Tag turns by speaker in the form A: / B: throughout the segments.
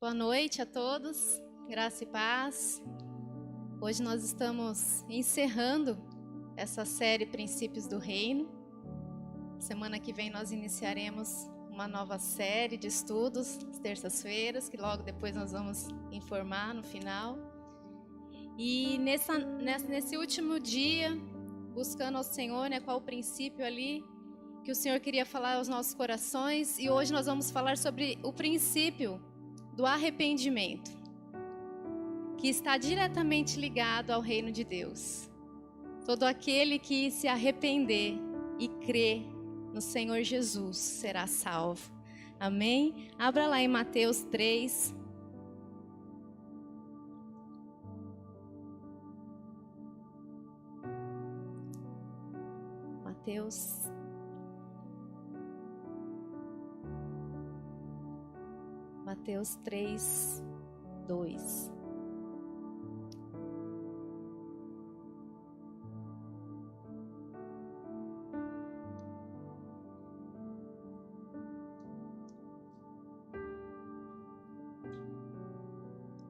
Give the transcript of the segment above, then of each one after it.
A: Boa noite a todos, graça e paz. Hoje nós estamos encerrando essa série Princípios do Reino. Semana que vem nós iniciaremos uma nova série de estudos, às terças-feiras, que logo depois nós vamos informar no final. E nesse último dia, buscando ao Senhor, qual o princípio ali que o Senhor queria falar aos nossos corações. E hoje nós vamos falar sobre o princípio do arrependimento, que está diretamente ligado ao reino de Deus. Todo aquele que se arrepender e crer no Senhor Jesus será salvo. Amém? Abra lá em Mateus 3. Mateus 3, 2.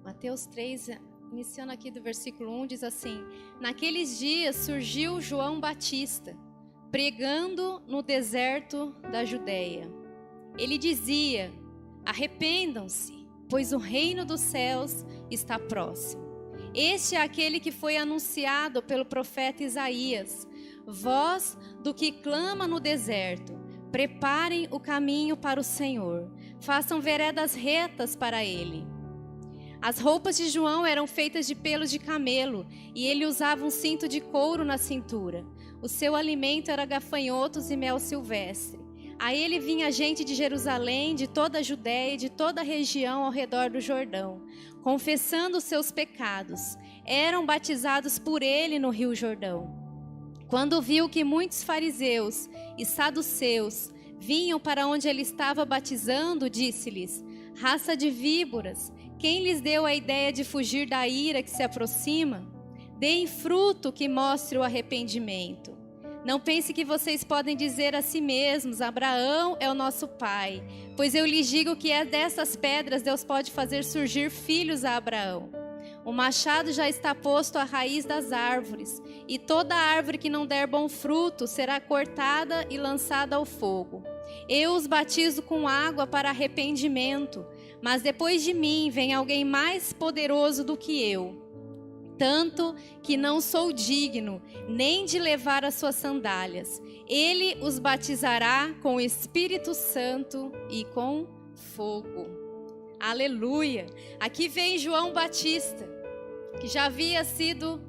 A: Mateus 3, iniciando aqui do versículo 1, diz assim: Naqueles dias surgiu João Batista, pregando no deserto da Judeia. Ele dizia: Arrependam-se, pois o reino dos céus está próximo. Este é aquele que foi anunciado pelo profeta Isaías. Voz do que clama no deserto: preparem o caminho para o Senhor, façam veredas retas para ele. As roupas de João eram feitas de pelos de camelo, e ele usava um cinto de couro na cintura. O seu alimento era gafanhotos e mel silvestre. A ele vinha gente de Jerusalém, de toda a Judéia e de toda a região ao redor do Jordão, confessando os seus pecados. Eram batizados por ele no rio Jordão. Quando viu que muitos fariseus e saduceus vinham para onde ele estava batizando, disse-lhes: Raça de víboras, quem lhes deu a ideia de fugir da ira que se aproxima? Deem fruto que mostre o arrependimento. Não pense que vocês podem dizer a si mesmos: Abraão é o nosso pai. Pois eu lhes digo que é dessas pedras Deus pode fazer surgir filhos a Abraão. O machado já está posto à raiz das árvores, e toda árvore que não der bom fruto será cortada e lançada ao fogo. Eu os batizo com água para arrependimento, mas depois de mim vem alguém mais poderoso do que eu, tanto que não sou digno nem de levar as suas sandálias. Ele os batizará com o Espírito Santo e com fogo. Aleluia! Aqui vem João Batista, que já havia sido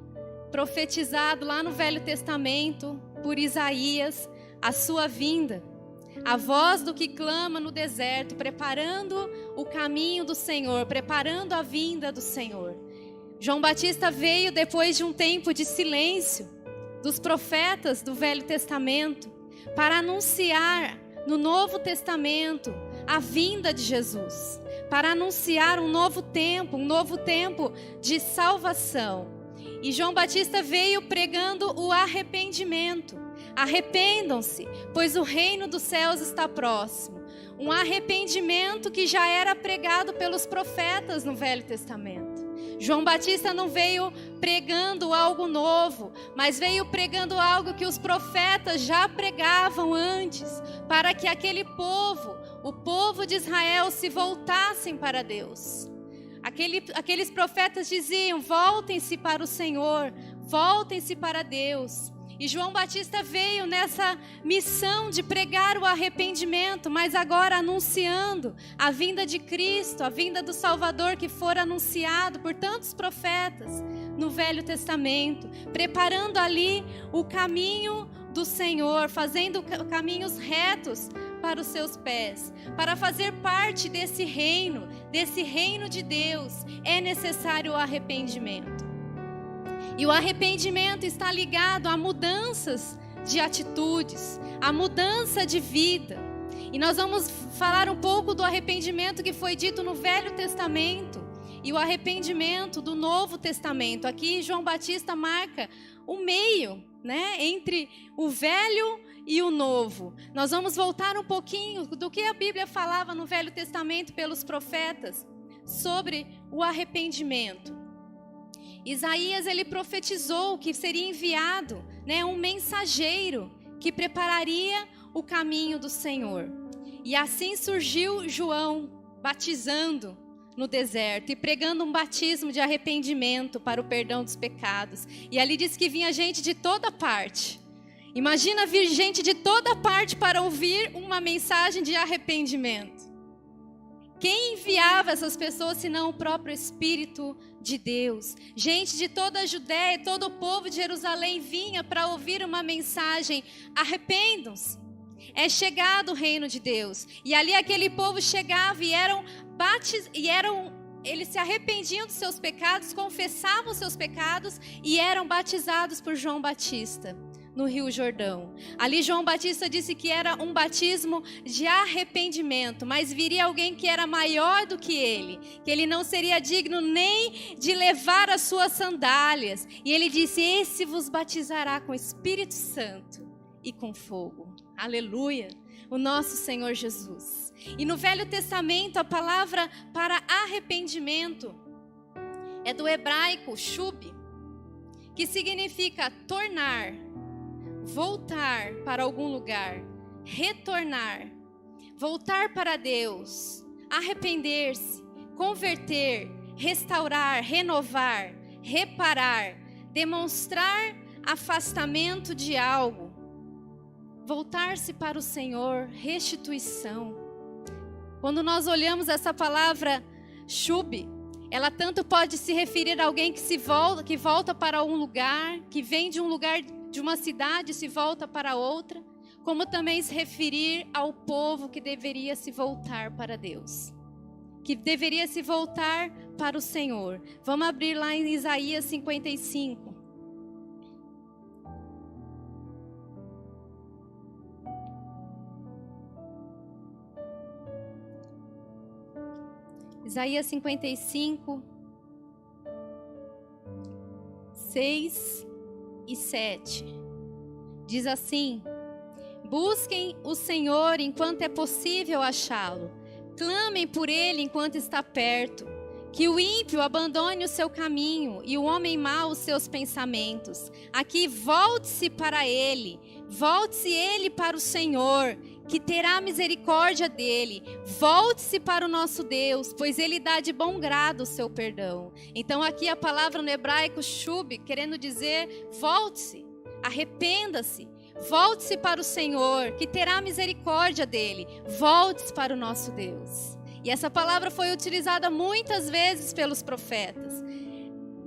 A: profetizado lá no Velho Testamento por Isaías, a sua vinda. A voz do que clama no deserto, preparando o caminho do Senhor, preparando a vinda do Senhor. João Batista veio depois de um tempo de silêncio dos profetas do Velho Testamento para anunciar no Novo Testamento a vinda de Jesus, para anunciar um novo tempo de salvação. E João Batista veio pregando o arrependimento. Arrependam-se, pois o reino dos céus está próximo. Um arrependimento que já era pregado pelos profetas no Velho Testamento. João Batista não veio pregando algo novo, mas veio pregando algo que os profetas já pregavam antes, para que aquele povo, o povo de Israel, se voltassem para Deus. Aqueles profetas diziam: voltem-se para o Senhor, voltem-se para Deus. E João Batista veio nessa missão de pregar o arrependimento, mas agora anunciando a vinda de Cristo, a vinda do Salvador que fora anunciado por tantos profetas no Velho Testamento, preparando ali o caminho do Senhor, fazendo caminhos retos para os seus pés. Para fazer parte desse reino de Deus, é necessário o arrependimento. E o arrependimento está ligado a mudanças de atitudes, a mudança de vida. E nós vamos falar um pouco do arrependimento que foi dito no Velho Testamento e o arrependimento do Novo Testamento. Aqui João Batista marca o meio, entre o Velho e o Novo. Nós vamos voltar um pouquinho do que a Bíblia falava no Velho Testamento pelos profetas. sobre o arrependimento. Isaías, ele profetizou que seria enviado, né, um mensageiro que prepararia o caminho do Senhor. E assim surgiu João batizando no deserto e pregando um batismo de arrependimento para o perdão dos pecados. E ali diz que vinha gente de toda parte. Imagina vir gente de toda parte para ouvir uma mensagem de arrependimento. Quem enviava essas pessoas senão o próprio Espírito de Deus? Gente de toda a Judéia, todo o povo de Jerusalém vinha para ouvir uma mensagem: arrependam-se, é chegado o reino de Deus. E ali aquele povo chegava e eles se arrependiam dos seus pecados, confessavam os seus pecados e eram batizados por João Batista no Rio Jordão. Ali João Batista disse que era um batismo de arrependimento, mas viria alguém que era maior do que ele não seria digno nem de levar as suas sandálias. E ele disse: esse vos batizará com Espírito Santo e com fogo. Aleluia! O nosso Senhor Jesus. E no Velho Testamento a palavra para arrependimento é do hebraico shub, que significa tornar, voltar para algum lugar, retornar, voltar para Deus, arrepender-se, converter, restaurar, renovar, reparar, demonstrar afastamento de algo, voltar-se para o Senhor, restituição. Quando nós olhamos essa palavra shub, ela tanto pode se referir a alguém que volta para um lugar, que vem de um lugar, de uma cidade, se volta para outra, como também se referir ao povo que deveria se voltar para Deus, que deveria se voltar para o Senhor. Vamos abrir lá em Isaías 55. Isaías 55, 6 e 7. Diz assim: busquem o Senhor enquanto é possível achá-lo. Clamem por Ele enquanto está perto. Que o ímpio abandone o seu caminho e o homem mau os seus pensamentos. Aqui volte-se para Ele. Volte-se ele para o Senhor, que terá misericórdia dele. Volte-se para o nosso Deus, pois Ele dá de bom grado o seu perdão. Então aqui a palavra no hebraico shub, querendo dizer volte-se, arrependa-se. Volte-se para o Senhor, que terá misericórdia dele. Volte-se para o nosso Deus. E essa palavra foi utilizada muitas vezes pelos profetas.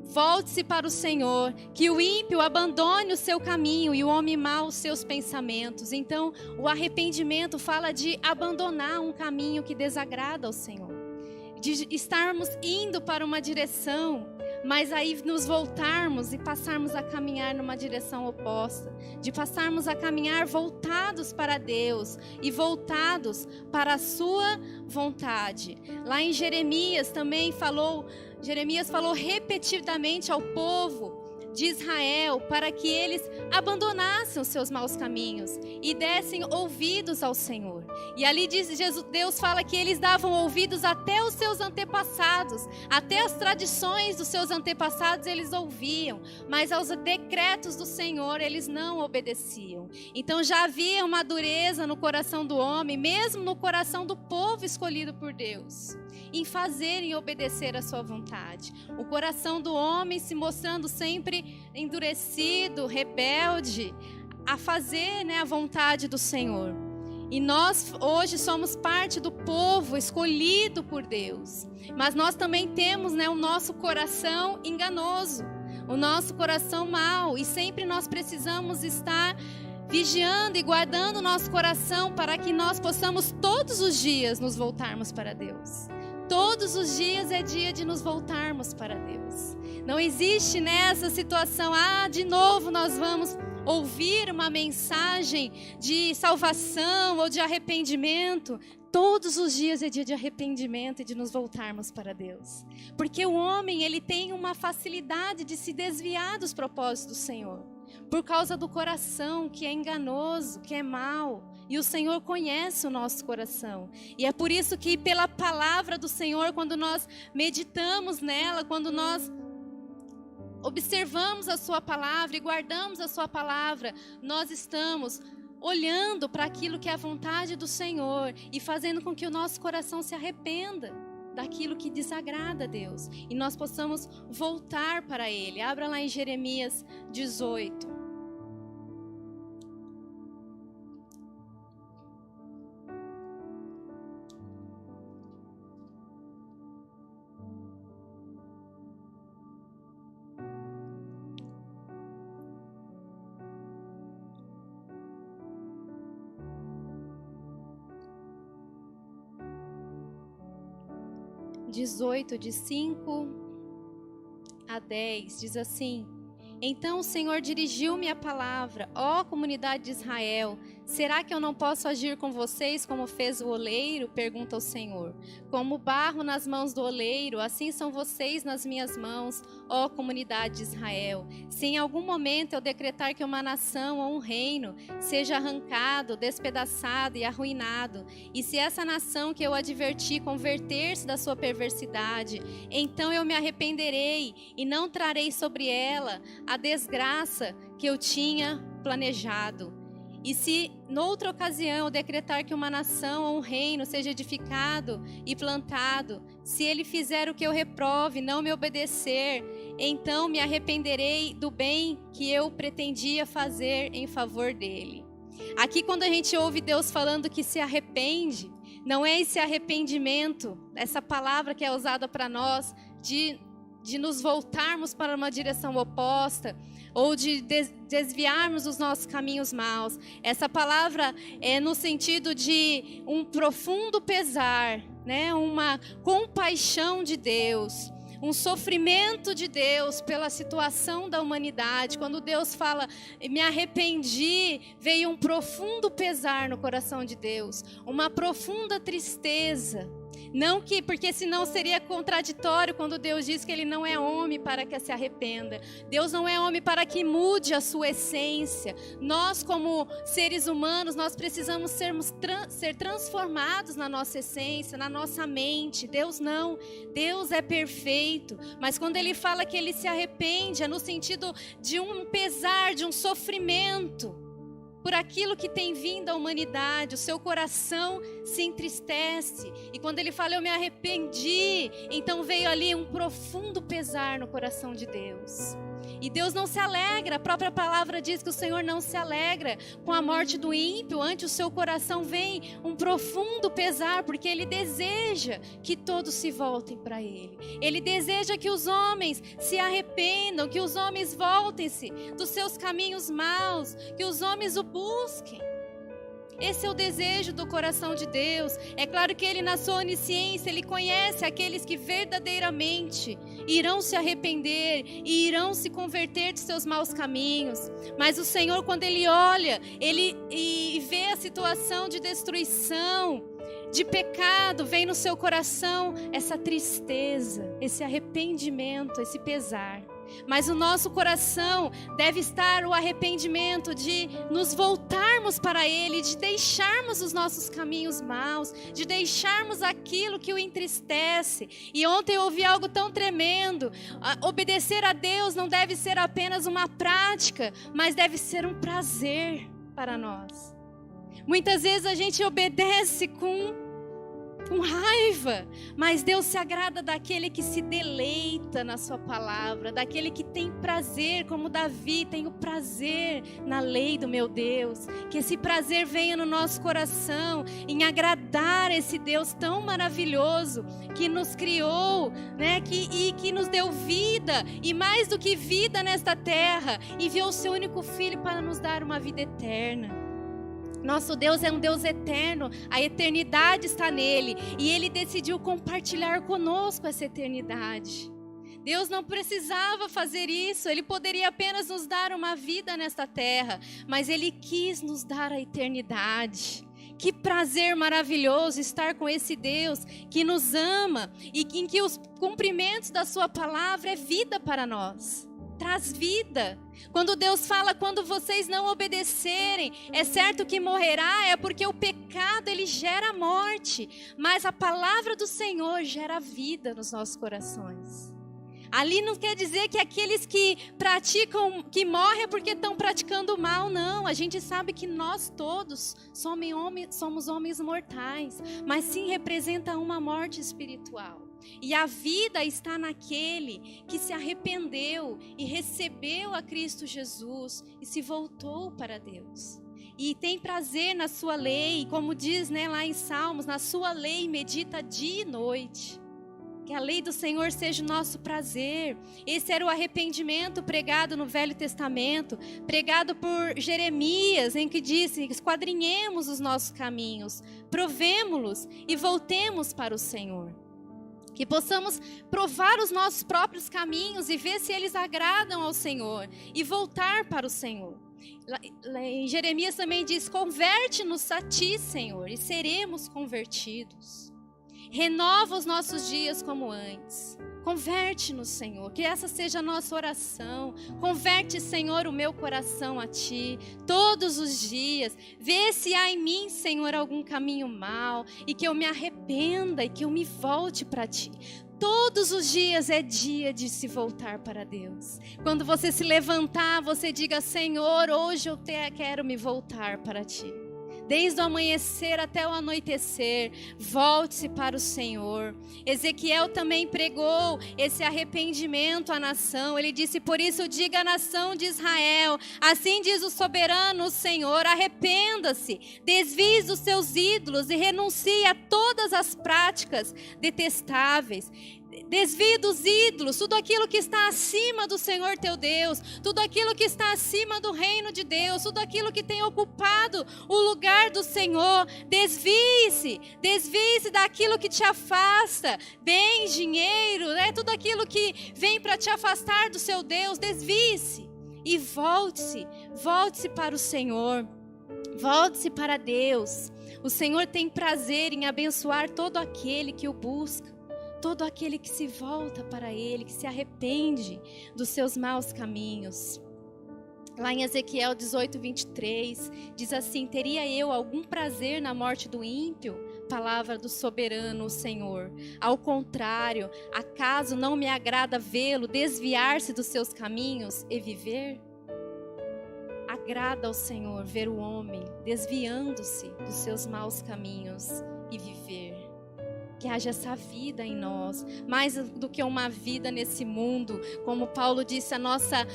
A: Volte-se para o Senhor, que o ímpio abandone o seu caminho e o homem mau os seus pensamentos. Então, o arrependimento fala de abandonar um caminho que desagrada ao Senhor. De estarmos indo para uma direção, mas aí nos voltarmos e passarmos a caminhar numa direção oposta. De passarmos a caminhar voltados para Deus e voltados para a sua vontade. Lá em Jeremias também Jeremias falou repetidamente ao povo de Israel para que eles abandonassem os seus maus caminhos e dessem ouvidos ao Senhor. E ali Deus fala que eles davam ouvidos até os seus antepassados, até as tradições dos seus antepassados eles ouviam, mas aos decretos do Senhor eles não obedeciam. Então já havia uma dureza no coração do homem, mesmo no coração do povo escolhido por Deus, em fazer e obedecer a sua vontade. O coração do homem se mostrando sempre endurecido, rebelde, a fazer, a vontade do Senhor. E nós hoje somos parte do povo escolhido por Deus. Mas nós também temos, o nosso coração enganoso, o nosso coração mau. E sempre nós precisamos estar vigiando e guardando o nosso coração para que nós possamos todos os dias nos voltarmos para Deus. Todos os dias é dia de nos voltarmos para Deus. Não existe nessa situação, de novo nós vamos ouvir uma mensagem de salvação ou de arrependimento. Todos os dias é dia de arrependimento e de nos voltarmos para Deus. Porque o homem, ele tem uma facilidade de se desviar dos propósitos do Senhor. por causa do coração que é enganoso, que é mau. E o Senhor conhece o nosso coração. E é por isso que pela palavra do Senhor, quando nós meditamos nela, quando nós observamos a sua palavra e guardamos a sua palavra, nós estamos olhando para aquilo que é a vontade do Senhor e fazendo com que o nosso coração se arrependa daquilo que desagrada a Deus. E nós possamos voltar para Ele. Abra lá em Jeremias 18. 18, de 5 a 10, diz assim: Então o Senhor dirigiu-me a palavra: ó comunidade de Israel, será que eu não posso agir com vocês como fez o oleiro? Pergunta o Senhor. Como barro nas mãos do oleiro, assim são vocês nas minhas mãos, ó comunidade de Israel. Se em algum momento eu decretar que uma nação ou um reino seja arrancado, despedaçado e arruinado, e se essa nação que eu adverti converter-se da sua perversidade, então eu me arrependerei e não trarei sobre ela a desgraça que eu tinha planejado. E se noutra ocasião eu decretar que uma nação ou um reino seja edificado e plantado, se ele fizer o que eu reprove, não me obedecer, então me arrependerei do bem que eu pretendia fazer em favor dele. Aqui, quando a gente ouve Deus falando que se arrepende, não é esse arrependimento, essa palavra que é usada para nós de nos voltarmos para uma direção oposta, ou de desviarmos os nossos caminhos maus. Essa palavra é no sentido de um profundo pesar, né? Uma compaixão de Deus, um sofrimento de Deus pela situação da humanidade. Quando Deus fala, me arrependi, veio um profundo pesar no coração de Deus, uma profunda tristeza. Não que, porque senão seria contraditório quando Deus diz que Ele não é homem para que se arrependa. Deus não é homem para que mude a sua essência. Nós, como seres humanos, nós precisamos ser transformados na nossa essência, na nossa mente. Deus não. Deus é perfeito. Mas quando Ele fala que Ele se arrepende, é no sentido de um pesar, de um sofrimento por aquilo que tem vindo à humanidade. O seu coração se entristece. E quando ele fala, eu me arrependi, então veio ali um profundo pesar no coração de Deus. E Deus não se alegra, a própria palavra diz que o Senhor não se alegra com a morte do ímpio. Ante o seu coração vem um profundo pesar, porque Ele deseja que todos se voltem para Ele. Ele deseja que os homens se arrependam, que os homens voltem-se dos seus caminhos maus, que os homens o busquem. Esse é o desejo do coração de Deus. É claro que Ele, na sua onisciência, Ele conhece aqueles que verdadeiramente irão se arrepender e irão se converter de seus maus caminhos. Mas o Senhor, quando Ele olha, e vê a situação de destruição, de pecado, vem no seu coração essa tristeza, esse arrependimento, esse pesar. Mas o nosso coração deve estar o arrependimento de nos voltarmos para Ele, de deixarmos os nossos caminhos maus, de deixarmos aquilo que o entristece. E ontem eu ouvi algo tão tremendo: obedecer a Deus não deve ser apenas uma prática, mas deve ser um prazer para nós. Muitas vezes a gente obedece com raiva, mas Deus se agrada daquele que se deleita na sua palavra, daquele que tem prazer, como Davi tem o prazer na lei do meu Deus. Que esse prazer venha no nosso coração, em agradar esse Deus tão maravilhoso, que nos criou, né? que nos deu vida, e mais do que vida nesta terra, enviou o seu único Filho para nos dar uma vida eterna. Nosso Deus é um Deus eterno, a eternidade está nele, e Ele decidiu compartilhar conosco essa eternidade. Deus não precisava fazer isso, Ele poderia apenas nos dar uma vida nesta terra, mas Ele quis nos dar a eternidade. Que prazer maravilhoso estar com esse Deus que nos ama e em que os cumprimentos da sua palavra é vida para nós. traz vida. Quando Deus fala, quando vocês não obedecerem, é certo que morrerá, é porque o pecado ele gera morte, mas a palavra do Senhor gera vida nos nossos corações. Ali não quer dizer que aqueles que praticam, que morrem é porque estão praticando mal, não. A gente sabe que nós todos somos homens mortais, mas sim representa uma morte espiritual. E a vida está naquele que se arrependeu e recebeu a Cristo Jesus e se voltou para Deus. E tem prazer na sua lei, como diz, lá em Salmos, na sua lei medita dia e noite. Que a lei do Senhor seja o nosso prazer. Esse era o arrependimento pregado no Velho Testamento, pregado por Jeremias, em que disse: esquadrinhemos os nossos caminhos, provemo-los e voltemos para o Senhor. Que possamos provar os nossos próprios caminhos e ver se eles agradam ao Senhor e voltar para o Senhor. Em Jeremias também diz: converte-nos a ti, Senhor, e seremos convertidos. Renova os nossos dias como antes. Converte-nos, Senhor, que essa seja a nossa oração. Converte, Senhor, o meu coração a Ti, todos os dias. Vê se há em mim, Senhor, algum caminho mau, e que eu me arrependa e que eu me volte para Ti. Todos os dias é dia de se voltar para Deus. Quando você se levantar, você diga: Senhor, hoje eu quero me voltar para Ti. Desde o amanhecer até o anoitecer, volte-se para o Senhor. Ezequiel também pregou esse arrependimento à nação. Ele disse: por isso diga à nação de Israel, assim diz o soberano, o Senhor, arrependa-se, desvie dos seus ídolos e renuncie a todas as práticas detestáveis. Desvie dos ídolos, tudo aquilo que está acima do Senhor teu Deus, tudo aquilo que está acima do reino de Deus, tudo aquilo que tem ocupado o lugar do Senhor. Desvie-se daquilo que te afasta, bens, dinheiro, tudo aquilo que vem para te afastar do seu Deus. Desvie-se e volte-se para o Senhor, volte-se para Deus. O Senhor tem prazer em abençoar todo aquele que o busca. Todo aquele que se volta para Ele, que se arrepende dos seus maus caminhos. Lá em Ezequiel 18, 23, diz assim: teria eu algum prazer na morte do ímpio? Palavra do soberano, o Senhor. Ao contrário, acaso não me agrada vê-lo desviar-se dos seus caminhos e viver? Agrada ao Senhor ver o homem desviando-se dos seus maus caminhos e viver. Que haja essa vida em nós, mais do que uma vida nesse mundo. Como Paulo disse, a nossa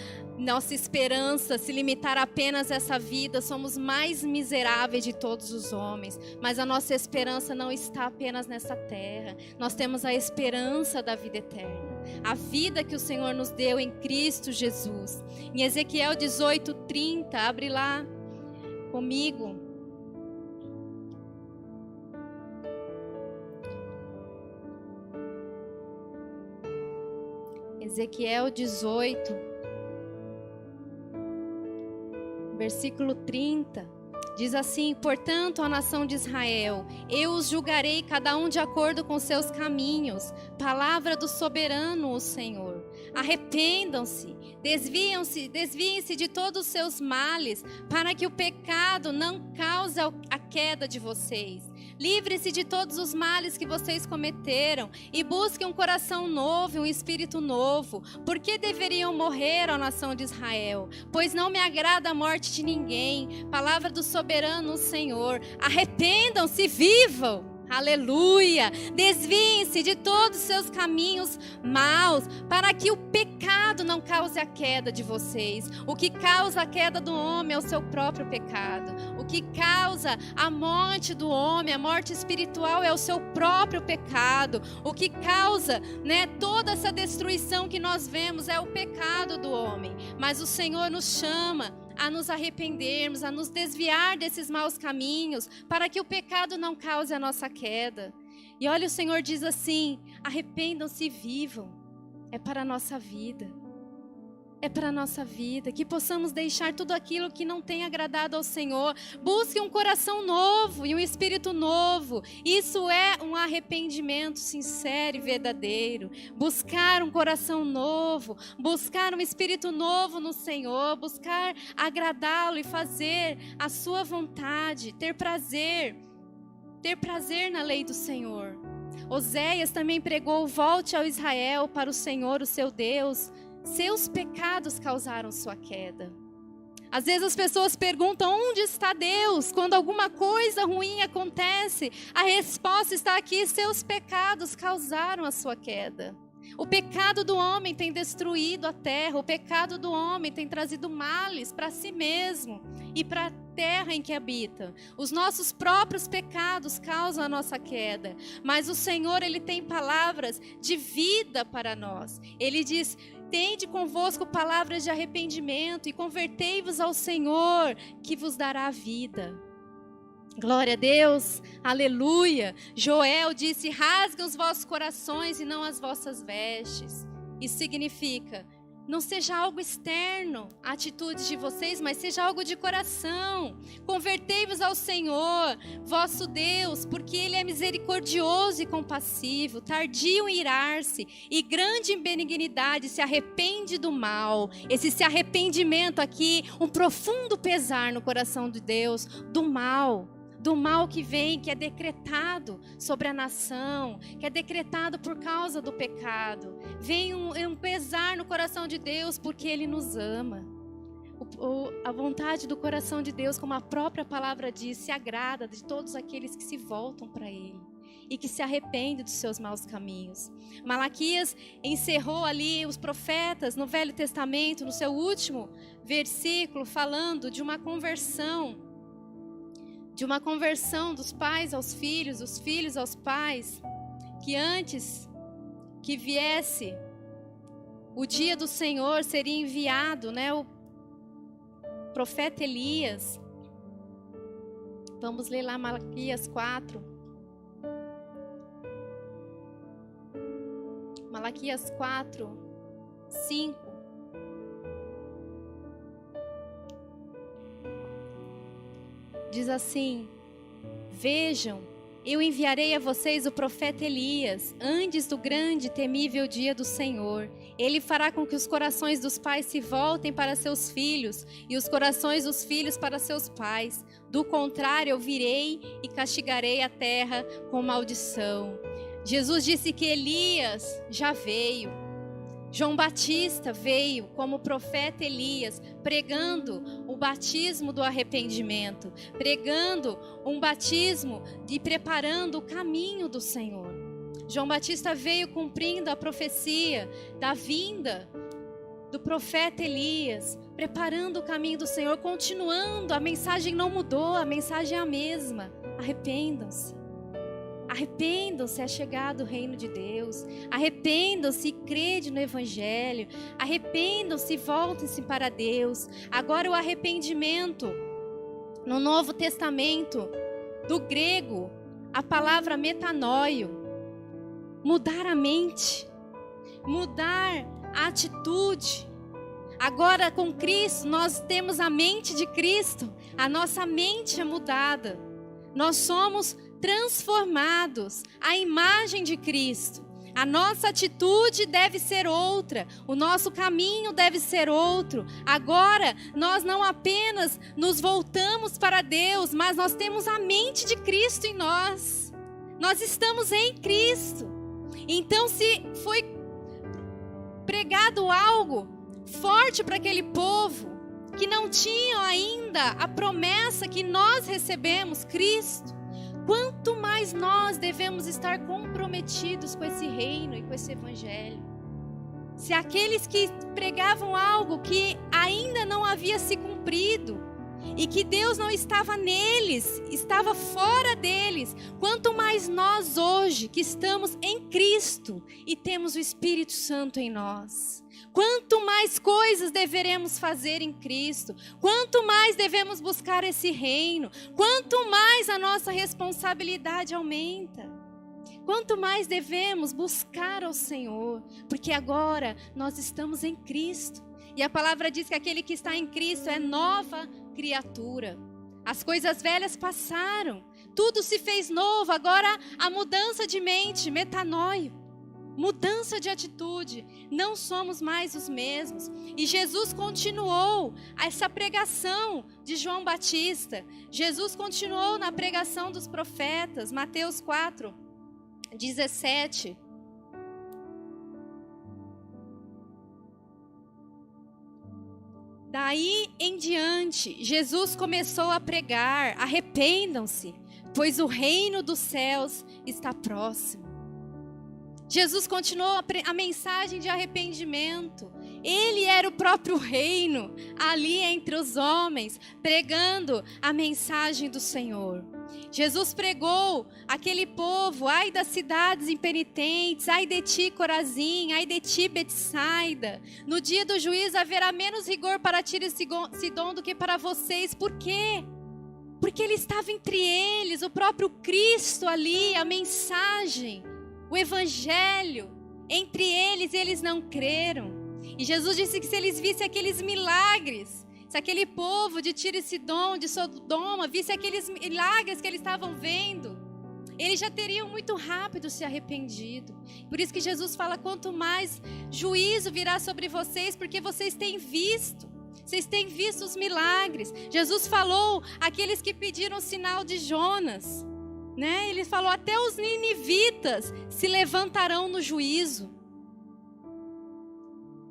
A: esperança, se limitar apenas a essa vida, somos mais miseráveis de todos os homens. Mas a nossa esperança não está apenas nessa terra. Nós temos a esperança da vida eterna. A vida que o Senhor nos deu em Cristo Jesus. Em Ezequiel 18, 30, abre lá comigo. Ezequiel 18, versículo 30, diz assim: portanto, a nação de Israel, eu os julgarei cada um de acordo com seus caminhos. Palavra do soberano, o Senhor. Arrependam-se, desviem-se de todos os seus males, para que o pecado não cause a queda de vocês. Livre-se de todos os males que vocês cometeram e busquem um coração novo e um espírito novo. Por que deveriam morrer, ó nação de Israel? Pois não me agrada a morte de ninguém. Palavra do soberano, o Senhor. Arrependam-se, vivam. Aleluia! Desviem-se de todos os seus caminhos maus, para que o pecado não cause a queda de vocês. O que causa a queda do homem é o seu próprio pecado. O que causa a morte do homem, a morte espiritual, é o seu próprio pecado. O que causa, toda essa destruição que nós vemos é o pecado do homem. Mas o Senhor nos chama a nos arrependermos, a nos desviar desses maus caminhos, para que o pecado não cause a nossa queda. E olha, o Senhor diz assim: arrependam-se e vivam. É para a nossa vida. é para a nossa vida, que possamos deixar tudo aquilo que não tem agradado ao Senhor. Busque um coração novo e um espírito novo. Isso é um arrependimento sincero e verdadeiro. Buscar um coração novo, buscar um espírito novo no Senhor, buscar agradá-lo e fazer a sua vontade, ter prazer na lei do Senhor. Oséias também pregou: volte ao Israel para o Senhor, o seu Deus. Seus pecados causaram sua queda. Às vezes as pessoas perguntam: onde está Deus? Quando alguma coisa ruim acontece, a resposta está aqui: seus pecados causaram a sua queda. O pecado do homem tem destruído a terra, o pecado do homem tem trazido males para si mesmo e para a terra em que habita. Os nossos próprios pecados causam a nossa queda, mas o Senhor, Ele tem palavras de vida para nós. Ele diz: tende convosco palavras de arrependimento e convertei-vos ao Senhor, que vos dará vida. Glória a Deus, aleluia. Joel disse: rasguem os vossos corações e não as vossas vestes. Isso significa: não seja algo externo a atitude de vocês, mas seja algo de coração. Convertei-vos ao Senhor, vosso Deus, porque Ele é misericordioso e compassivo, tardio em irar-se e grande em benignidade, se arrepende do mal. Esse se arrependimento aqui, um profundo pesar no coração de Deus, do mal que vem, que é decretado sobre a nação, que é decretado por causa do pecado. Vem um pesar no coração de Deus, porque Ele nos ama. A vontade do coração de Deus, como a própria palavra diz, se agrada de todos aqueles que se voltam para Ele e que se arrependem dos seus maus caminhos. Malaquias encerrou ali os profetas no Velho Testamento, no seu último versículo, falando de uma conversão dos pais aos filhos, dos filhos aos pais, que antes que viesse o dia do Senhor, seria enviado, o profeta Elias. Vamos ler lá Malaquias 4. Malaquias 4, 5. Diz assim: vejam, eu enviarei a vocês o profeta Elias, antes do grande e temível dia do Senhor. Ele fará com que os corações dos pais se voltem para seus filhos, e os corações dos filhos para seus pais. Do contrário, eu virei e castigarei a terra com maldição. Jesus disse que Elias já veio. João Batista veio como profeta Elias, pregando o batismo do arrependimento, pregando um batismo e preparando o caminho do Senhor. João Batista veio cumprindo a profecia da vinda do profeta Elias, preparando o caminho do Senhor, continuando. A mensagem não mudou, a mensagem é a mesma: arrependam-se. Arrependam-se, é chegado o reino de Deus. Arrependam-se e crede no Evangelho. Arrependam-se e voltem-se para Deus. Agora o arrependimento, no Novo Testamento, do grego, a palavra metanoio, mudar a mente, mudar a atitude. Agora com Cristo, nós temos a mente de Cristo. A nossa mente é mudada. Nós somos transformados à imagem de Cristo. A nossa atitude deve ser outra, o nosso caminho deve ser outro. Agora nós não apenas nos voltamos para Deus, mas nós temos a mente de Cristo em nós. Nós estamos em Cristo. Então, se foi pregado algo forte para aquele povo que não tinham ainda a promessa que nós recebemos, Cristo, quanto mais nós devemos estar comprometidos com esse reino e com esse evangelho. Se aqueles que pregavam algo que ainda não havia se cumprido e que Deus não estava neles, estava fora deles, quanto mais nós hoje que estamos em Cristo e temos o Espírito Santo em nós. Quanto mais coisas deveremos fazer em Cristo, quanto mais devemos buscar esse reino, quanto mais a nossa responsabilidade aumenta, quanto mais devemos buscar ao Senhor, porque agora nós estamos em Cristo. E a palavra diz que aquele que está em Cristo é nova criatura. As coisas velhas passaram, tudo se fez novo. Agora a mudança de mente, metanoia, mudança de atitude. Não somos mais os mesmos. E Jesus continuou essa pregação de João Batista. Jesus continuou na pregação dos profetas. Mateus 4, 17. Daí em diante, Jesus começou a pregar: arrependam-se, pois o reino dos céus está próximo. Jesus continuou a mensagem de arrependimento. Ele era o próprio reino ali entre os homens, pregando a mensagem do Senhor. Jesus pregou aquele povo: ai das cidades impenitentes, ai de ti Corazim, ai de ti Betsaida. No dia do juízo haverá menos rigor para Tiro e Sidom do que para vocês. Por quê? Porque ele estava entre eles, o próprio Cristo ali, a mensagem, o evangelho. Entre eles não creram. E Jesus disse que se eles vissem aqueles milagres, se aquele povo de Tiro e Sidom, de Sodoma, visse aqueles milagres que eles estavam vendo, eles já teriam muito rápido se arrependido. Por isso que Jesus fala: quanto mais juízo virá sobre vocês, porque vocês têm visto os milagres. Jesus falou aqueles que pediram o sinal de Jonas, né? Ele falou: até os ninivitas se levantarão no juízo.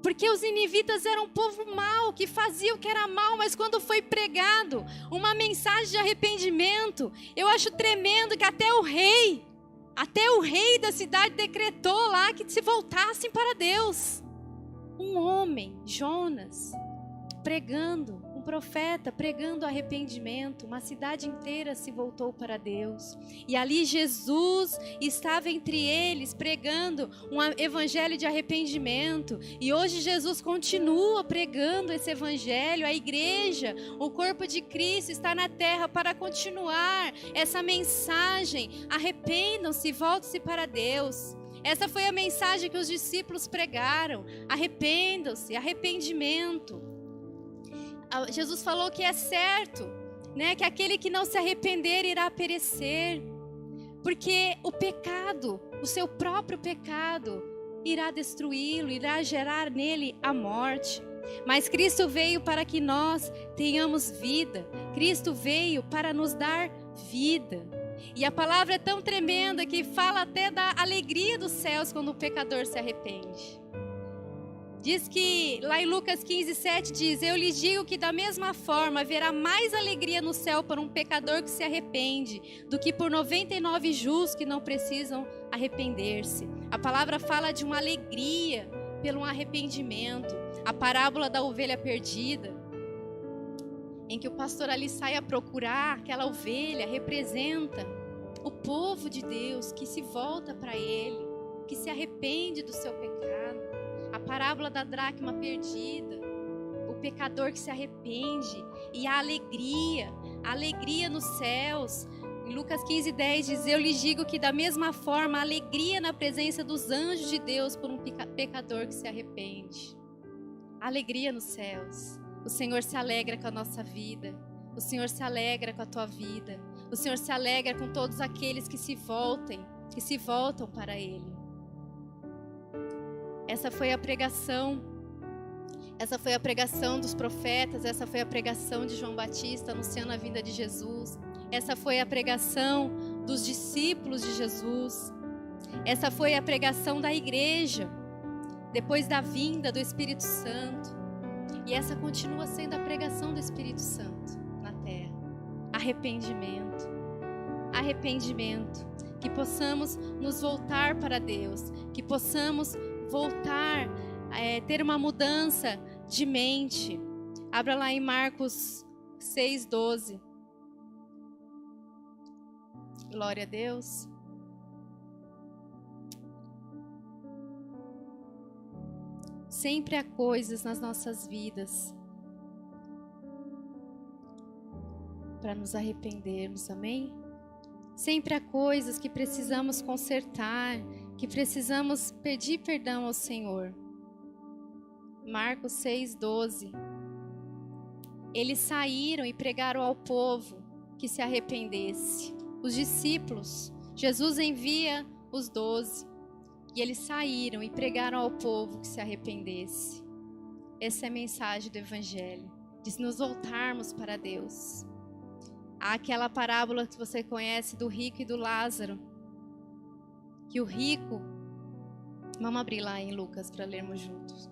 A: Porque os ninivitas eram um povo mau, que fazia o que era mal, mas quando foi pregado uma mensagem de arrependimento, eu acho tremendo que até o rei da cidade decretou lá que se voltassem para Deus. Um homem, Jonas, pregando, um profeta pregando arrependimento, uma cidade inteira se voltou para Deus. E ali Jesus estava entre eles pregando um evangelho de arrependimento. E hoje Jesus continua pregando esse evangelho. A igreja, o corpo de Cristo, está na terra para continuar essa mensagem: arrependam-se, voltem-se para Deus. Essa foi a mensagem que os discípulos pregaram: arrependam-se, arrependimento. Jesus falou que é certo, né, que aquele que não se arrepender irá perecer, porque o pecado, o seu próprio pecado, irá destruí-lo, irá gerar nele a morte. Mas Cristo veio para que nós tenhamos vida. Cristo veio para nos dar vida. E a palavra é tão tremenda que fala até da alegria dos céus quando o pecador se arrepende. Diz que lá em Lucas 15, 7 diz: eu lhes digo que da mesma forma haverá mais alegria no céu por um pecador que se arrepende do que por 99 justos que não precisam arrepender-se. A palavra fala de uma alegria pelo arrependimento. A parábola da ovelha perdida, em que o pastor ali sai a procurar aquela ovelha, representa o povo de Deus que se volta para ele, que se arrepende do seu pecado. A parábola da dracma perdida, o pecador que se arrepende, e a alegria nos céus. Em Lucas 15, 10 diz: eu lhes digo que da mesma forma a alegria na presença dos anjos de Deus por um pecador que se arrepende. Alegria nos céus. O Senhor se alegra com a nossa vida. O Senhor se alegra com a tua vida. O Senhor se alegra com todos aqueles que se voltam para Ele. Essa foi a pregação dos profetas, essa foi a pregação de João Batista anunciando a vinda de Jesus. Essa foi a pregação dos discípulos de Jesus. Essa foi a pregação da igreja, depois da vinda do Espírito Santo. E essa continua sendo a pregação do Espírito Santo na terra. Arrependimento. Arrependimento. Que possamos nos voltar para Deus, que possamos voltar, ter uma mudança de mente. Abra lá em Marcos 6:12. Glória a Deus. Sempre há coisas nas nossas vidas para nos arrependermos, amém? Sempre há coisas que precisamos consertar, que precisamos pedir perdão ao Senhor. Marcos 6:12. Eles saíram e pregaram ao povo que se arrependesse. Os discípulos, Jesus envia os 12. E eles saíram e pregaram ao povo que se arrependesse. Essa é a mensagem do Evangelho, de nos voltarmos para Deus. Há aquela parábola que você conhece do rico e do Lázaro. Que o rico... Vamos abrir lá em Lucas para lermos juntos.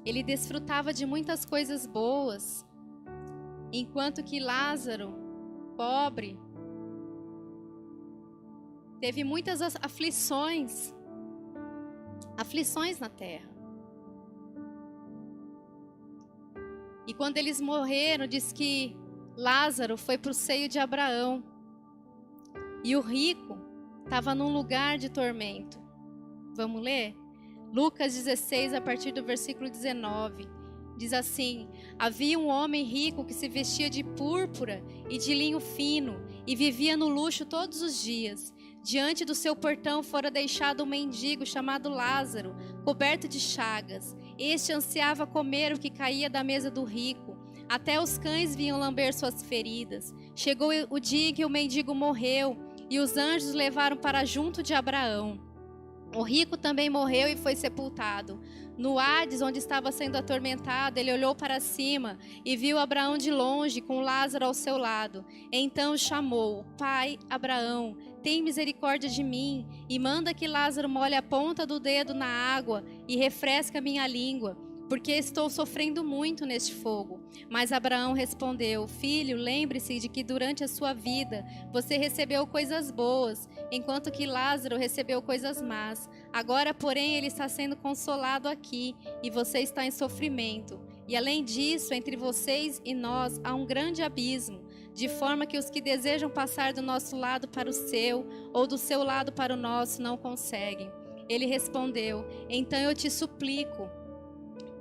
A: Ele desfrutava de muitas coisas boas, enquanto que Lázaro, pobre, teve muitas aflições na terra. E quando eles morreram, diz que Lázaro foi para o seio de Abraão. E o rico estava num lugar de tormento. Vamos ler? Lucas 16, a partir do versículo 19. Diz assim: havia um homem rico que se vestia de púrpura e de linho fino e vivia no luxo todos os dias. Diante do seu portão fora deixado um mendigo chamado Lázaro, coberto de chagas. Este ansiava comer o que caía da mesa do rico. Até os cães vinham lamber suas feridas. Chegou o dia em que o mendigo morreu e os anjos o levaram para junto de Abraão. O rico também morreu e foi sepultado. No Hades, onde estava sendo atormentado, ele olhou para cima e viu Abraão de longe, com Lázaro ao seu lado. Então chamou: Pai Abraão, tem misericórdia de mim e manda que Lázaro molhe a ponta do dedo na água e refresque a minha língua, porque estou sofrendo muito neste fogo. Mas Abraão respondeu: Filho, lembre-se de que durante a sua vida você recebeu coisas boas, enquanto que Lázaro recebeu coisas más. Agora, porém, ele está sendo consolado aqui e você está em sofrimento. E além disso, entre vocês e nós há um grande abismo, de forma que os que desejam passar do nosso lado para o seu, ou do seu lado para o nosso, não conseguem. Ele respondeu: Então eu te suplico,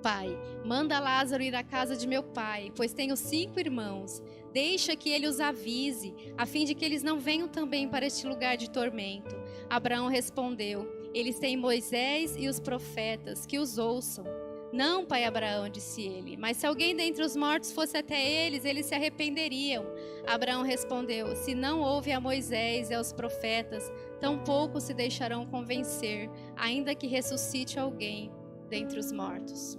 A: Pai, manda Lázaro ir à casa de meu pai, pois tenho 5 irmãos. Deixa que ele os avise, a fim de que eles não venham também para este lugar de tormento. Abraão respondeu: Eles têm Moisés e os profetas, que os ouçam. Não, pai Abraão, disse ele, mas se alguém dentre os mortos fosse até eles, eles se arrependeriam. Abraão respondeu: Se não ouve a Moisés e aos profetas, tampouco se deixarão convencer, ainda que ressuscite alguém dentre os mortos.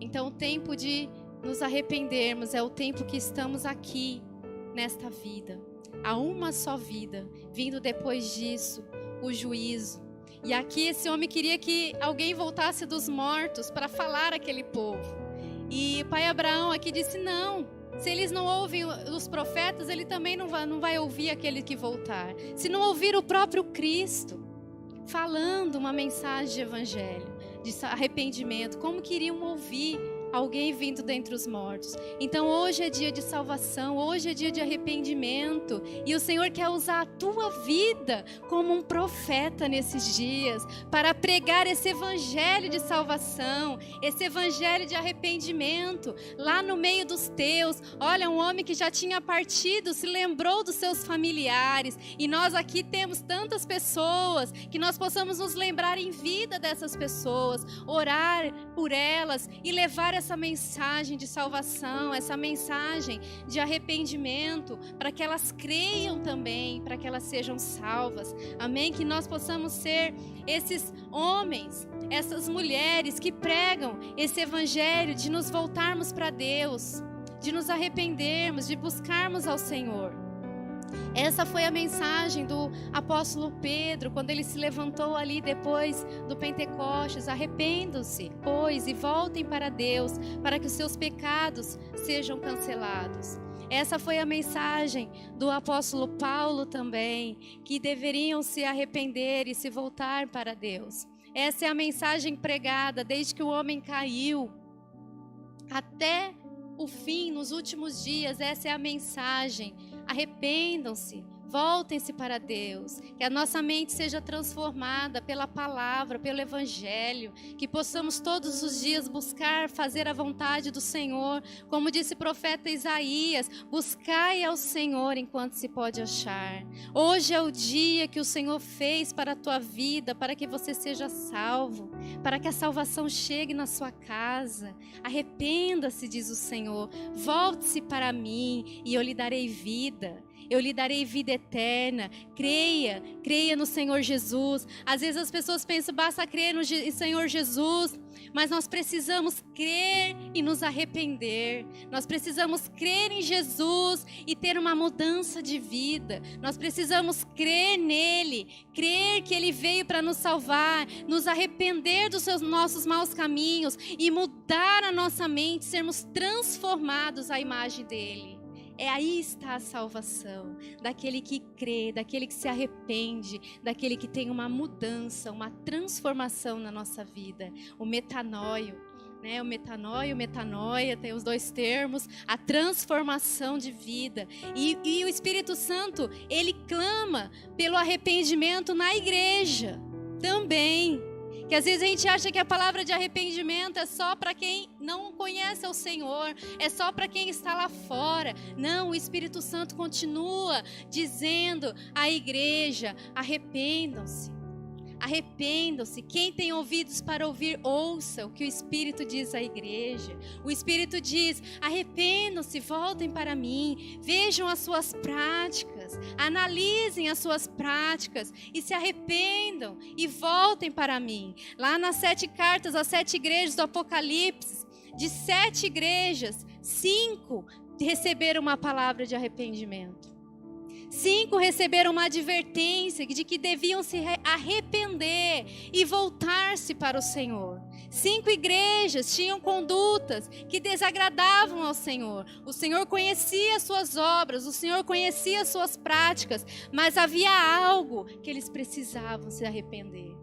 A: Então o tempo de nos arrependermos é o tempo que estamos aqui, nesta vida. Há uma só vida, vindo depois disso, o juízo. E aqui esse homem queria que alguém voltasse dos mortos para falar àquele povo. E o pai Abraão aqui disse: não, se eles não ouvem os profetas, ele também não vai ouvir aquele que voltar. Se não ouvir o próprio Cristo falando uma mensagem de evangelho, de arrependimento, como queriam ouvir alguém vindo dentre os mortos? Então hoje é dia de salvação, hoje é dia de arrependimento, e o Senhor quer usar a tua vida como um profeta nesses dias, para pregar esse evangelho de salvação, esse evangelho de arrependimento, lá no meio dos teus. Olha, um homem que já tinha partido, se lembrou dos seus familiares, e nós aqui temos tantas pessoas, que nós possamos nos lembrar em vida dessas pessoas, orar por elas e levar essa mensagem de salvação, essa mensagem de arrependimento, para que elas creiam também, para que elas sejam salvas. Amém? Que nós possamos ser esses homens, essas mulheres que pregam esse evangelho de nos voltarmos para Deus, de nos arrependermos, de buscarmos ao Senhor. Essa foi a mensagem do apóstolo Pedro, quando ele se levantou ali depois do Pentecostes: arrependam-se, pois, e voltem para Deus, para que os seus pecados sejam cancelados. Essa foi a mensagem do apóstolo Paulo também, que deveriam se arrepender e se voltar para Deus. Essa é a mensagem pregada desde que o homem caiu até o fim, nos últimos dias. Essa é a mensagem: arrependam-se, Voltem-se para Deus, que a nossa mente seja transformada pela palavra, pelo evangelho, que possamos todos os dias buscar fazer a vontade do Senhor, como disse o profeta Isaías, buscai ao Senhor enquanto se pode achar. Hoje é o dia que o Senhor fez para a tua vida, para que você seja salvo, para que a salvação chegue na sua casa. Arrependa-se, diz o Senhor, volte-se para mim e eu lhe darei vida. Eu lhe darei vida eterna. Creia no Senhor Jesus. Às vezes as pessoas pensam, basta crer no Senhor Jesus, mas nós precisamos crer e nos arrepender. Nós precisamos crer em Jesus e ter uma mudança de vida. Nós precisamos crer nele, crer que ele veio para nos salvar, nos arrepender dos nossos maus caminhos e mudar a nossa mente, sermos transformados à imagem dele. Aí está a salvação, daquele que crê, daquele que se arrepende, daquele que tem uma mudança, uma transformação na nossa vida. O metanoio, né? O metanoia, tem os dois termos, a transformação de vida. E o Espírito Santo, ele clama pelo arrependimento na igreja também. Que às vezes a gente acha que a palavra de arrependimento é só para quem não conhece o Senhor, é só para quem está lá fora. Não, o Espírito Santo continua dizendo à igreja, arrependam-se. Arrependam-se. Quem tem ouvidos para ouvir, ouça o que o Espírito diz à igreja. O Espírito diz, arrependam-se, voltem para mim, vejam as suas práticas, analisem as suas práticas e se arrependam e voltem para mim. Lá nas 7 cartas, as 7 igrejas do Apocalipse, de 7 igrejas, 5 receberam uma palavra de arrependimento. 5 receberam uma advertência de que deviam se arrepender e voltar-se para o Senhor. 5 igrejas tinham condutas que desagradavam ao Senhor. O Senhor conhecia as suas obras, o Senhor conhecia as suas práticas, mas havia algo que eles precisavam se arrepender.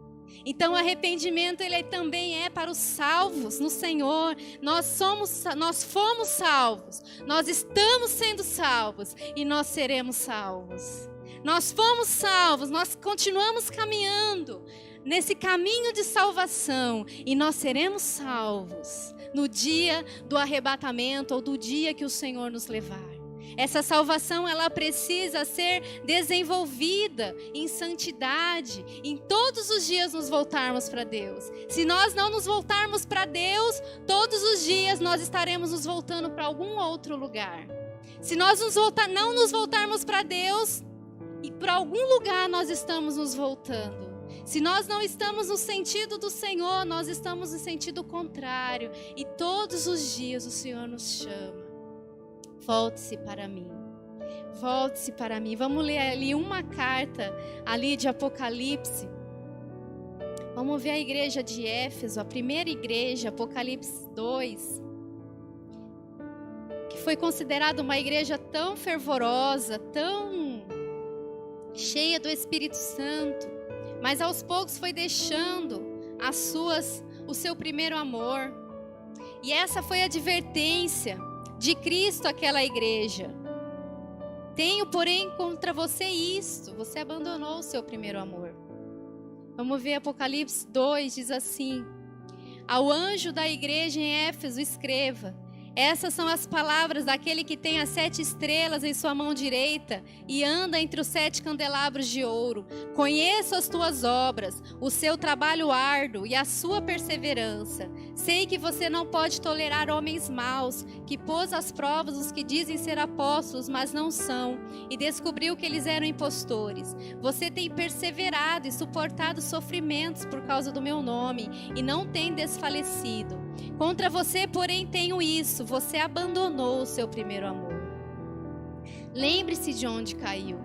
A: Então o arrependimento ele também é para os salvos no Senhor. Nós fomos salvos, nós estamos sendo salvos e nós seremos salvos. Nós fomos salvos, nós continuamos caminhando nesse caminho de salvação e nós seremos salvos no dia do arrebatamento ou do dia que o Senhor nos levar. Essa salvação, ela precisa ser desenvolvida em santidade, em todos os dias nos voltarmos para Deus. Se nós não nos voltarmos para Deus, todos os dias nós estaremos nos voltando para algum outro lugar. Se nós não nos voltarmos para Deus, e para algum lugar nós estamos nos voltando. Se nós não estamos no sentido do Senhor, nós estamos no sentido contrário. E todos os dias o Senhor nos chama. Volte-se para mim. Volte-se para mim. Vamos ler ali uma carta ali de Apocalipse. Vamos ver a igreja de Éfeso, a primeira igreja, Apocalipse 2. Que foi considerada uma igreja tão fervorosa, tão cheia do Espírito Santo. Mas aos poucos foi deixando o seu primeiro amor. E essa foi a advertência de Cristo àquela igreja. Tenho, porém, contra você isto: você abandonou o seu primeiro amor. Vamos ver Apocalipse 2, diz assim: ao anjo da igreja em Éfeso escreva: essas são as palavras daquele que tem as 7 estrelas em sua mão direita e anda entre os 7 candelabros de ouro. Conheço as tuas obras, o seu trabalho árduo e a sua perseverança. Sei que você não pode tolerar homens maus, que pôs às provas os que dizem ser apóstolos, mas não são, e descobriu que eles eram impostores. Você tem perseverado e suportado sofrimentos por causa do meu nome, e não tem desfalecido. Contra você, porém, tenho isso: você abandonou o seu primeiro amor. Lembre-se de onde caiu,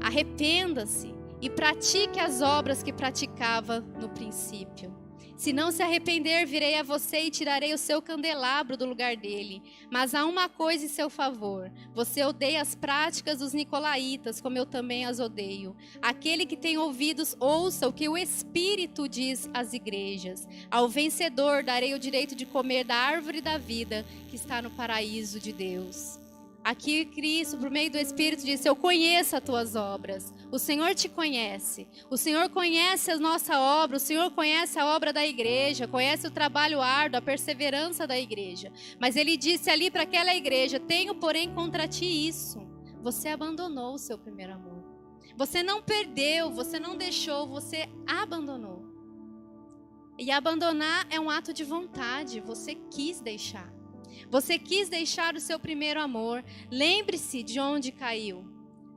A: arrependa-se e pratique as obras que praticava no princípio. Se não se arrepender, virei a você e tirarei o seu candelabro do lugar dele. Mas há uma coisa em seu favor: você odeia as práticas dos nicolaítas, como eu também as odeio. Aquele que tem ouvidos, ouça o que o Espírito diz às igrejas. Ao vencedor darei o direito de comer da árvore da vida que está no paraíso de Deus. Aqui Cristo, por meio do Espírito, disse: eu conheço as tuas obras. O Senhor te conhece. O Senhor conhece a nossa obra. O Senhor conhece a obra da igreja. Conhece o trabalho árduo, a perseverança da igreja. Mas Ele disse ali para aquela igreja: tenho, porém, contra ti isso. Você abandonou o seu primeiro amor. Você não perdeu, você não deixou, você abandonou. E abandonar é um ato de vontade. Você quis deixar. Você quis deixar o seu primeiro amor. Lembre-se de onde caiu.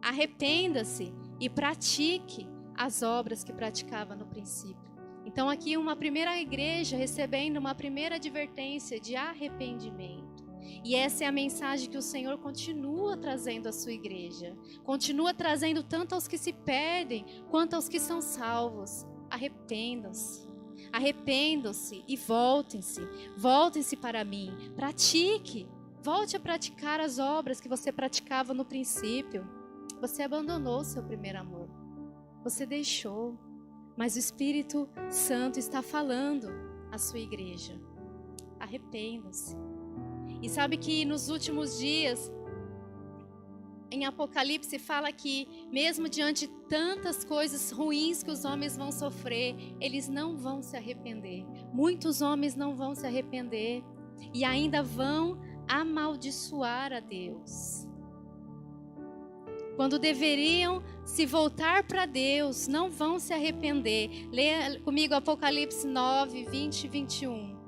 A: Arrependa-se e pratique as obras que praticava no princípio. Então aqui uma primeira igreja recebendo uma primeira advertência de arrependimento. E essa é a mensagem que o Senhor continua trazendo à sua igreja. Continua trazendo tanto aos que se perdem quanto aos que são salvos. Arrependam-se. Arrependam-se e voltem-se para mim, pratique, volte a praticar as obras que você praticava no princípio. Você abandonou o seu primeiro amor, você deixou, mas o Espírito Santo está falando à sua igreja, arrependam-se. E sabe que nos últimos dias, em Apocalipse fala que mesmo diante de tantas coisas ruins que os homens vão sofrer, eles não vão se arrepender. Muitos homens não vão se arrepender e ainda vão amaldiçoar a Deus. Quando deveriam se voltar para Deus, não vão se arrepender. Leia comigo Apocalipse 9, 20 e 21.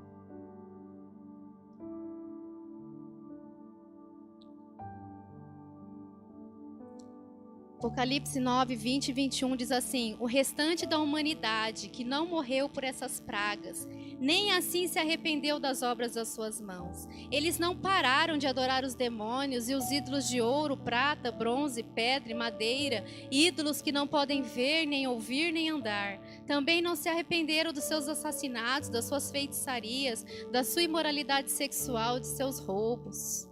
A: Apocalipse 9, 20 e 21 diz assim: o restante da humanidade que não morreu por essas pragas, nem assim se arrependeu das obras das suas mãos. Eles não pararam de adorar os demônios e os ídolos de ouro, prata, bronze, pedra e madeira, ídolos que não podem ver, nem ouvir, nem andar. Também não se arrependeram dos seus assassinatos, das suas feitiçarias, da sua imoralidade sexual, de seus roubos.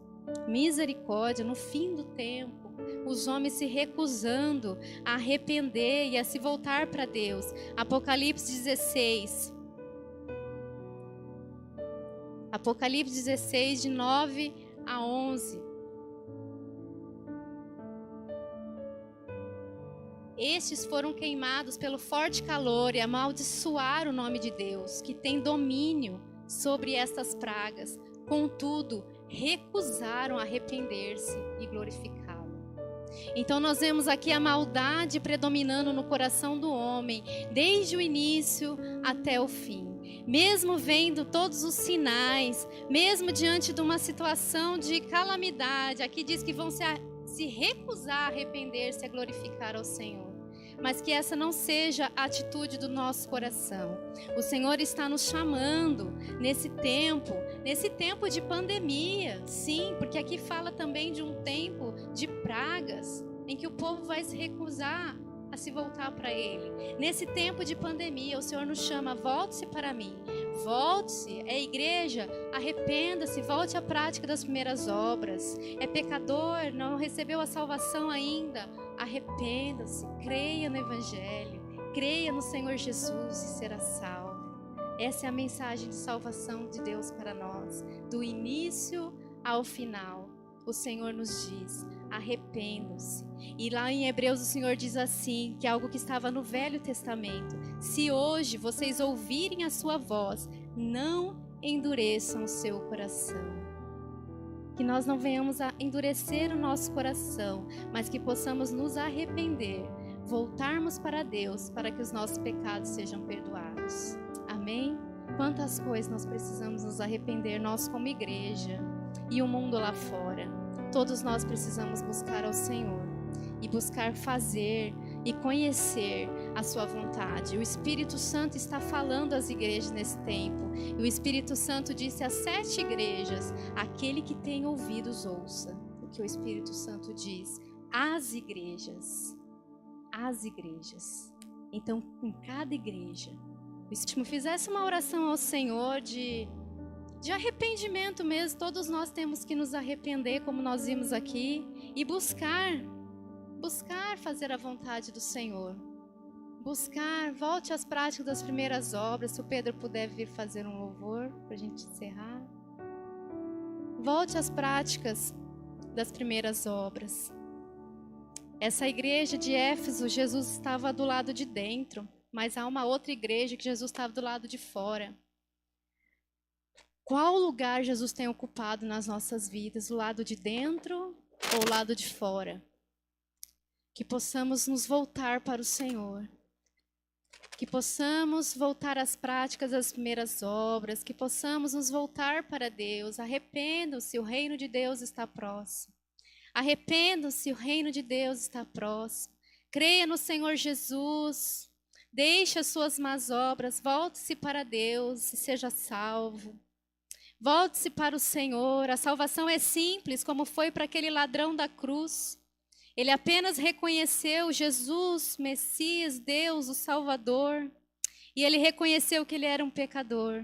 A: Misericórdia, no fim do tempo, os homens se recusando a arrepender e a se voltar para Deus. Apocalipse 16. Apocalipse 16, de 9 a 11. Estes foram queimados pelo forte calor e amaldiçoaram o nome de Deus, que tem domínio sobre estas pragas. Contudo, recusaram arrepender-se e glorificá-lo. Então nós vemos aqui a maldade predominando no coração do homem, desde o início até o fim. Mesmo vendo todos os sinais, mesmo diante de uma situação de calamidade, aqui diz que vão se recusar a arrepender-se e a glorificar ao Senhor. Mas que essa não seja a atitude do nosso coração. O Senhor está nos chamando nesse tempo de pandemia, sim, porque aqui fala também de um tempo de pragas, em que o povo vai se recusar a se voltar para Ele. Nesse tempo de pandemia, o Senhor nos chama: volte-se para mim, volte-se, é igreja, arrependa-se, volte à prática das primeiras obras. É pecador, não recebeu a salvação ainda, arrependa-se, creia no Evangelho, creia no Senhor Jesus e será salvo. Essa é a mensagem de salvação de Deus para nós, do início ao final. O Senhor nos diz: arrependam-se. E lá em Hebreus o Senhor diz assim, que é algo que estava no Velho Testamento: se hoje vocês ouvirem a sua voz, não endureçam o seu coração. Que nós não venhamos a endurecer o nosso coração, mas que possamos nos arrepender, voltarmos para Deus, para que os nossos pecados sejam perdoados. Amém? Quantas coisas nós precisamos nos arrepender, nós como igreja e o mundo lá fora. Todos nós precisamos buscar ao Senhor e buscar fazer e conhecer a sua vontade. O Espírito Santo está falando às igrejas nesse tempo. E o Espírito Santo disse às 7 igrejas: aquele que tem ouvidos, ouça o que o Espírito Santo diz às igrejas. Às igrejas. Então, em cada igreja, o Espírito fizesse uma oração ao Senhor de arrependimento mesmo. Todos nós temos que nos arrepender, como nós vimos aqui, e buscar fazer a vontade do Senhor. Volte às práticas das primeiras obras. Se o Pedro puder vir fazer um louvor para a gente encerrar. Volte às práticas das primeiras obras. Essa igreja de Éfeso, Jesus estava do lado de dentro, mas há uma outra igreja que Jesus estava do lado de fora. Qual lugar Jesus tem ocupado nas nossas vidas? O lado de dentro ou o lado de fora? Que possamos nos voltar para o Senhor. Que possamos voltar às práticas das primeiras obras. Que possamos nos voltar para Deus. Arrependam-se, o reino de Deus está próximo. Arrependam-se, o reino de Deus está próximo. Creia no Senhor Jesus. Deixe as suas más obras. Volte-se para Deus e seja salvo. Volte-se para o Senhor. A salvação é simples, como foi para aquele ladrão da cruz. Ele apenas reconheceu Jesus, Messias, Deus, o Salvador. E ele reconheceu que ele era um pecador.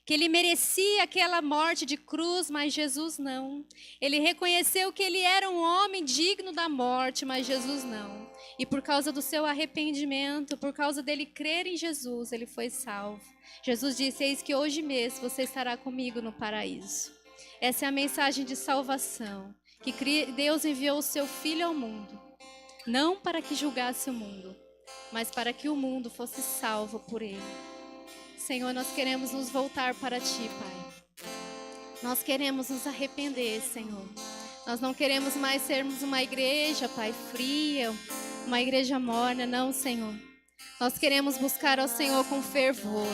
A: Que ele merecia aquela morte de cruz, mas Jesus não. Ele reconheceu que ele era um homem digno da morte, mas Jesus não. E por causa do seu arrependimento, por causa dele crer em Jesus, ele foi salvo. Jesus disse: eis que hoje mesmo você estará comigo no paraíso. Essa é a mensagem de salvação, que Deus enviou o seu Filho ao mundo, não para que julgasse o mundo, mas para que o mundo fosse salvo por ele. Senhor, nós queremos nos voltar para Ti, Pai. Nós queremos nos arrepender, Senhor. Nós não queremos mais sermos uma igreja, Pai, fria, uma igreja morna, não, Senhor. Nós queremos buscar ao Senhor com fervor,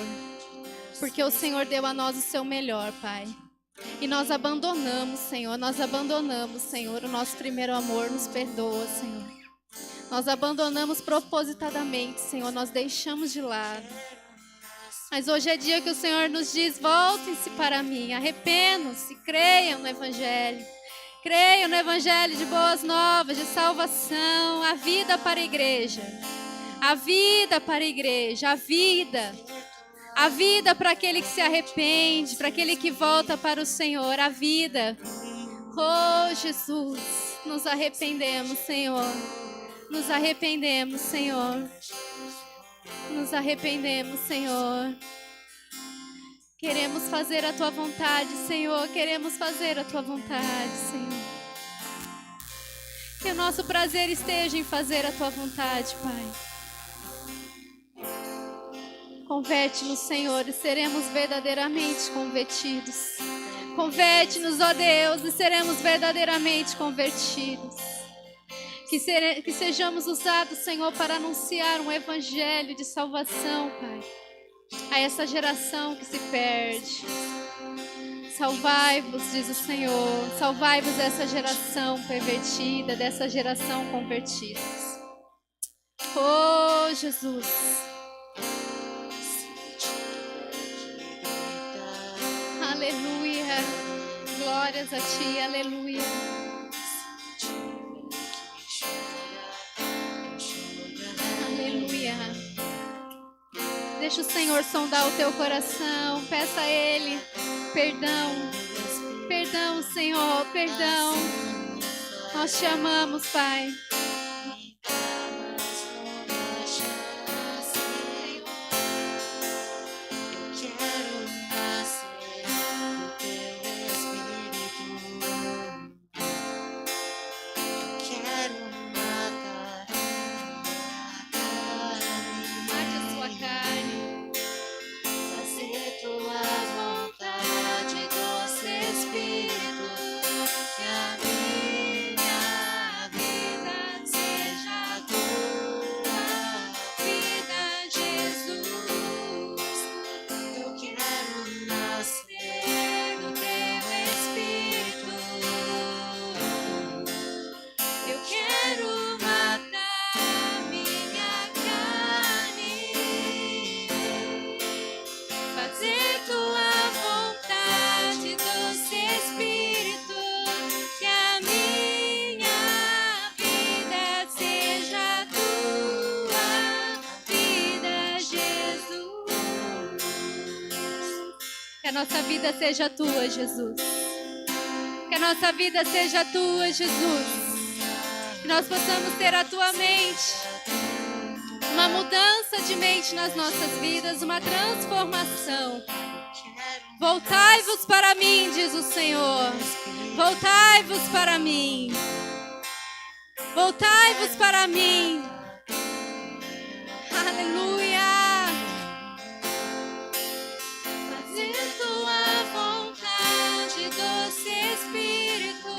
A: porque o Senhor deu a nós o seu melhor, Pai. E nós abandonamos, Senhor, o nosso primeiro amor. Nos perdoa, Senhor. Nós abandonamos propositadamente, Senhor, nós deixamos de lado. Mas hoje é dia que o Senhor nos diz: voltem-se para mim, arrependam-se, creiam no Evangelho. Creiam no Evangelho de boas novas, de salvação, a vida para a igreja. A vida para a igreja, a vida. A vida para aquele que se arrepende, para aquele que volta para o Senhor, a vida. Oh, Jesus, nos arrependemos, Senhor. Nos arrependemos, Senhor. Nos arrependemos, Senhor. Queremos fazer a Tua vontade, Senhor. Queremos fazer a Tua vontade, Senhor. Que o nosso prazer esteja em fazer a Tua vontade, Pai. Converte-nos, Senhor, e seremos verdadeiramente convertidos. Converte-nos, ó Deus, e seremos verdadeiramente convertidos. Que sejamos usados, Senhor, para anunciar um evangelho de salvação, Pai, a essa geração que se perde. Salvai-vos, diz o Senhor, salvai-vos dessa geração pervertida, dessa geração convertida. Oh, Jesus. Aleluia. Glórias a Ti, aleluia. Aleluia. Deixa o Senhor sondar o teu coração. Peça a Ele perdão. Perdão, Senhor, perdão. Nós Te amamos, Pai. Que a nossa vida seja Tua, Jesus. Que a nossa vida seja Tua, Jesus. Que nós possamos ter a Tua mente. Uma mudança de mente nas nossas vidas, uma transformação. Voltai-vos para mim, diz o Senhor. Voltai-vos para mim. Voltai-vos para mim. Aleluia. Fazer tua vontade, doce Espírito,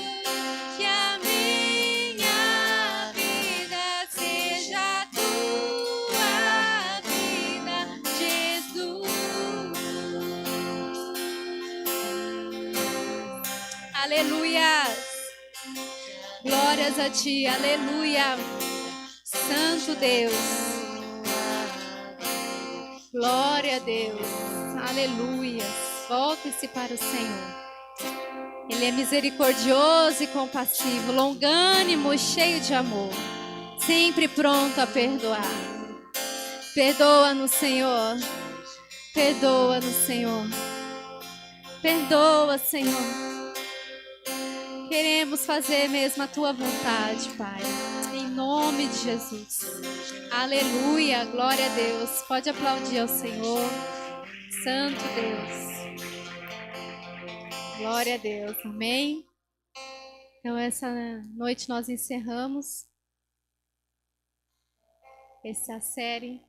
A: que a minha vida seja a tua vida, Jesus. Aleluia. Glórias a ti, aleluia. Santo Deus. Glória a Deus. Aleluia. Volte-se para o Senhor. Ele é misericordioso e compassivo, longânimo e cheio de amor, sempre pronto a perdoar. Perdoa-nos, Senhor. Perdoa-nos, Senhor. Perdoa, Senhor. Queremos fazer mesmo a tua vontade, Pai. Em nome de Jesus. Aleluia. Glória a Deus. Pode aplaudir ao Senhor. Santo Deus. Glória a Deus. Amém. Então, essa noite nós encerramos essa série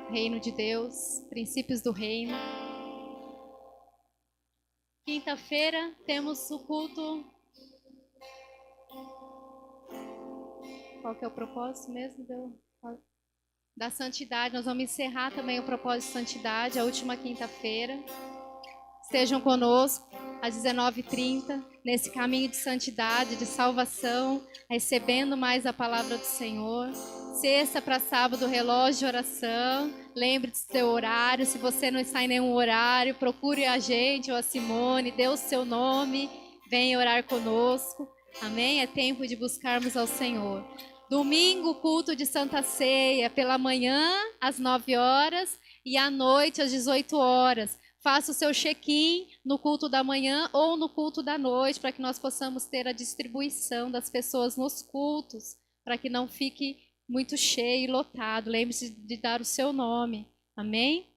A: Reino de Deus, Princípios do Reino. Quinta-feira temos o culto. Qual que é o propósito mesmo da santidade? Nós vamos encerrar também o propósito de santidade, a última quinta-feira. Estejam conosco às 19h30, nesse caminho de santidade, de salvação, recebendo mais a palavra do Senhor. Sexta para sábado, relógio de oração. Lembre-se do seu horário. Se você não está em nenhum horário, procure a gente ou a Simone, dê o seu nome, venha orar conosco. Amém? É tempo de buscarmos ao Senhor. Domingo, culto de Santa Ceia, pela manhã, às 9h, e à noite, às 18h. Faça o seu check-in no culto da manhã ou no culto da noite, para que nós possamos ter a distribuição das pessoas nos cultos, para que não fique muito cheio e lotado. Lembre-se de dar o seu nome. Amém?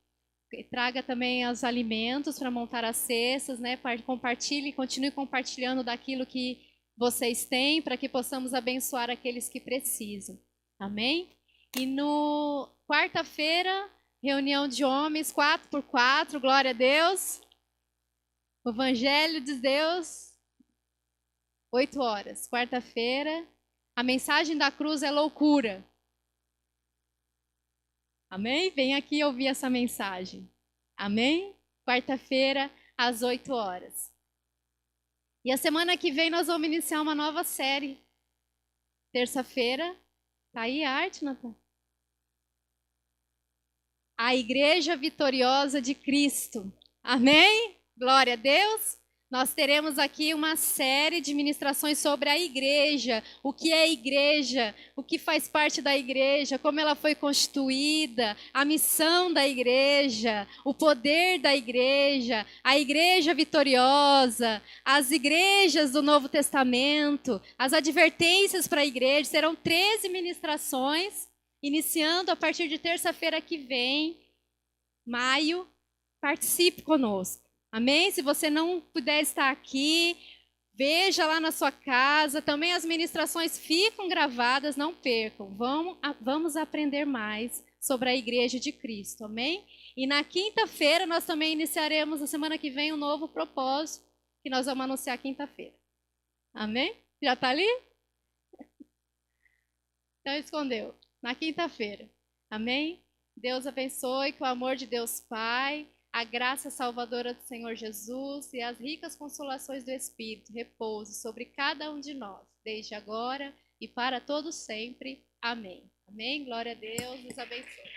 A: Traga também os alimentos para montar as cestas, né? Compartilhe, continue compartilhando daquilo que vocês têm, para que possamos abençoar aqueles que precisam. Amém? E no quarta-feira, reunião de homens, 4x4, glória a Deus. O Evangelho de Deus, 8h, quarta-feira. A mensagem da cruz é loucura. Amém? Vem aqui ouvir essa mensagem. Amém? Quarta-feira, às 8h. E a semana que vem nós vamos iniciar uma nova série. Terça-feira, tá aí a arte, Natan? A Igreja Vitoriosa de Cristo. Amém? Glória a Deus. Nós teremos aqui uma série de ministrações sobre a igreja, o que é igreja, o que faz parte da igreja, como ela foi constituída, a missão da igreja, o poder da igreja, a igreja vitoriosa, as igrejas do Novo Testamento, as advertências para a igreja. Serão 13 ministrações, iniciando a partir de terça-feira que vem, maio. Participe conosco. Amém? Se você não puder estar aqui, veja lá na sua casa. Também as ministrações ficam gravadas, não percam. Vamos aprender mais sobre a Igreja de Cristo. Amém? E na quinta-feira nós também iniciaremos, na semana que vem, um novo propósito, que nós vamos anunciar quinta-feira. Amém? Já está ali? Então escondeu. Na quinta-feira. Amém? Deus abençoe, que o amor de Deus Pai, a graça salvadora do Senhor Jesus e as ricas consolações do Espírito repouse sobre cada um de nós, desde agora e para todos sempre. Amém. Amém. Glória a Deus. Nos abençoe.